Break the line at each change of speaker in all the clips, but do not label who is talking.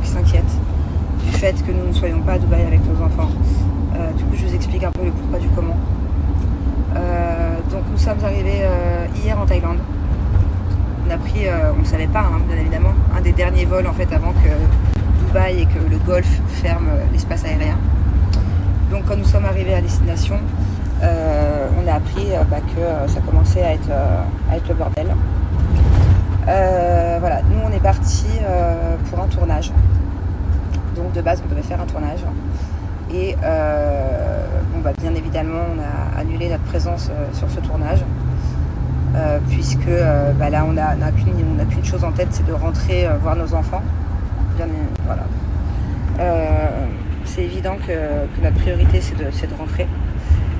qui s'inquiètent du fait que nous ne soyons pas à Dubaï avec nos enfants. Du coup, je vous explique un peu le pourquoi du comment. Donc nous sommes arrivés hier en Thaïlande. On a pris, on ne savait pas, hein, bien évidemment, un des derniers vols en fait avant que Dubaï et que le Golfe ferme l'espace aérien. Donc quand nous sommes arrivés à destination, on a appris que ça commençait à être le bordel. Voilà, nous on est parti pour un tournage. Donc de base on devait faire un tournage. Et bien évidemment on a annulé notre présence sur ce tournage. Puisque là on n'a qu'une chose en tête, c'est de rentrer voir nos enfants. Voilà. C'est évident que notre priorité c'est de rentrer.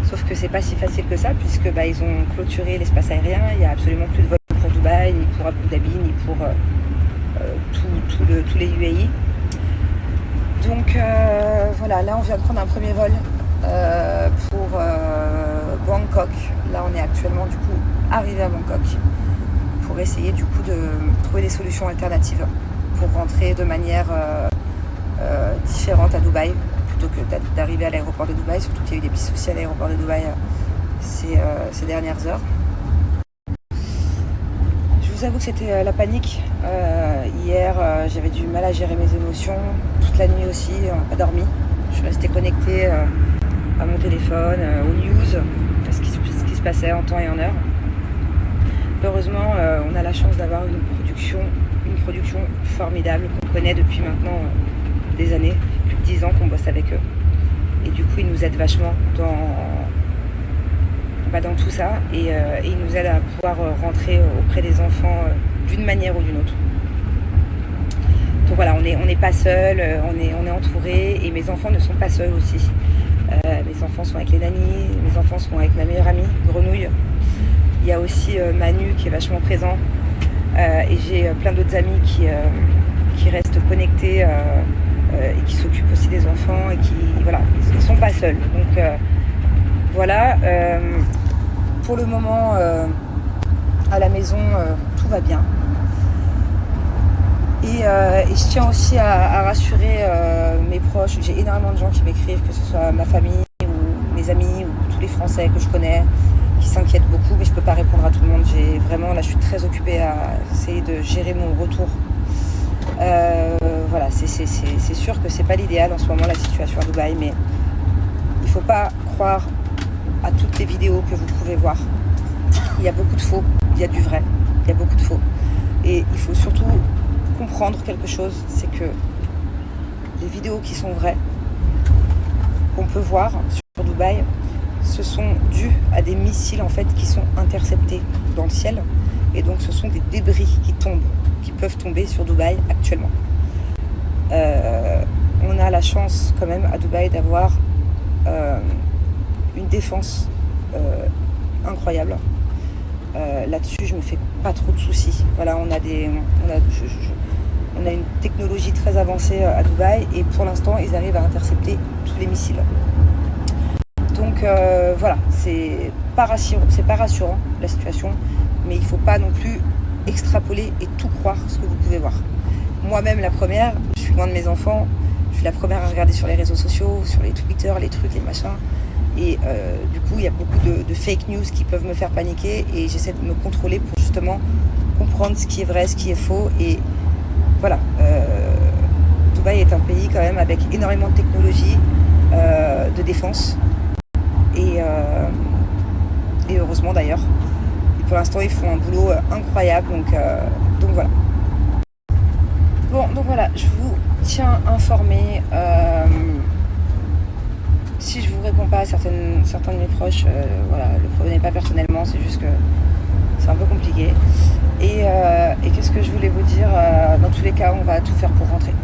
Sauf que c'est pas si facile que ça, puisque ils ont clôturé l'espace aérien. Il n'y a absolument plus de vol pour Dubaï, ni pour Abu Dhabi, ni pour tous les UAE. Donc voilà, là on vient de prendre un premier vol pour Bangkok. Là on est actuellement du coup arrivé à Bangkok pour essayer du coup de trouver des solutions alternatives pour rentrer de manière différente à Dubaï plutôt que d'arriver à l'aéroport de Dubaï, surtout qu'il y a eu des petits soucis à l'aéroport de Dubaï ces dernières heures. Je vous avoue que c'était la panique. Hier, j'avais du mal à gérer mes émotions. Toute la nuit aussi, on n'a pas dormi. Je suis restée connectée à mon téléphone, aux news, à ce qui se passait en temps et en heure. Heureusement, on a la chance d'avoir une production formidable qu'on connaît depuis maintenant des années, plus de 10 ans qu'on bosse avec eux. Et du coup, ils nous aident vachement dans tout ça et ils nous aident à pouvoir rentrer auprès des enfants d'une manière ou d'une autre. Donc voilà, on n'est pas seuls, on est entourés et mes enfants ne sont pas seuls aussi. Mes enfants sont avec les nannies, mes enfants sont avec ma meilleure amie, Grenouille. Il y a aussi Manu qui est vachement présent et j'ai plein d'autres amis qui restent connectés et qui s'occupent aussi des enfants et qui, voilà, ils ne sont pas seuls. Donc voilà, pour le moment à la maison tout va bien. Et je tiens aussi à rassurer mes proches. J'ai énormément de gens qui m'écrivent, que ce soit ma famille ou mes amis ou tous les Français que je connais, qui s'inquiètent beaucoup, mais je ne peux pas répondre à tout le monde. Là, je suis très occupée à essayer de gérer mon retour. Voilà, c'est sûr que c'est pas l'idéal en ce moment la situation à Dubaï, mais il ne faut pas croire à toutes les vidéos que vous pouvez voir. Il y a beaucoup de faux, il y a du vrai, il y a beaucoup de faux. Et il faut surtout comprendre quelque chose, c'est que les vidéos qui sont vraies, qu'on peut voir sur Dubaï, ce sont dus à des missiles en fait qui sont interceptés dans le ciel. Et donc ce sont des débris qui peuvent tomber sur Dubaï actuellement. On a la chance quand même à Dubaï d'avoir une défense incroyable. Là-dessus, je me fais pas trop de soucis. Voilà, on a une technologie très avancée à Dubaï et pour l'instant, ils arrivent à intercepter tous les missiles. Donc voilà, c'est pas rassurant la situation, mais il faut pas non plus extrapoler et tout croire ce que vous pouvez voir. Moi-même, la première, je suis loin de mes enfants, je suis la première à regarder sur les réseaux sociaux, sur les Twitter, les trucs, les machins. Et du coup, il y a beaucoup de fake news qui peuvent me faire paniquer et j'essaie de me contrôler pour justement comprendre ce qui est vrai, ce qui est faux. Et voilà, Dubaï est un pays quand même avec énormément de technologie, de défense. Et heureusement d'ailleurs. Et pour l'instant, ils font un boulot incroyable. Donc voilà. Bon, donc voilà, je vous tiens informé. Si je vous réponds pas à certains de mes proches, voilà, le prenez pas personnellement, c'est juste que c'est un peu compliqué. Et qu'est-ce que je voulais vous dire, dans tous les cas, on va tout faire pour rentrer.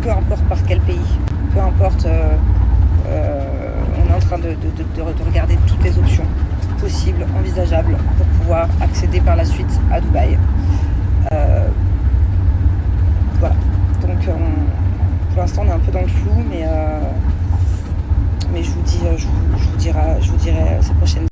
Peu importe par quel pays, peu importe, on est en train de regarder toutes les options possibles, envisageables, pour pouvoir accéder par la suite à Dubaï. Voilà, donc pour l'instant on est un peu dans le flou, mais je vous dirai ces prochaines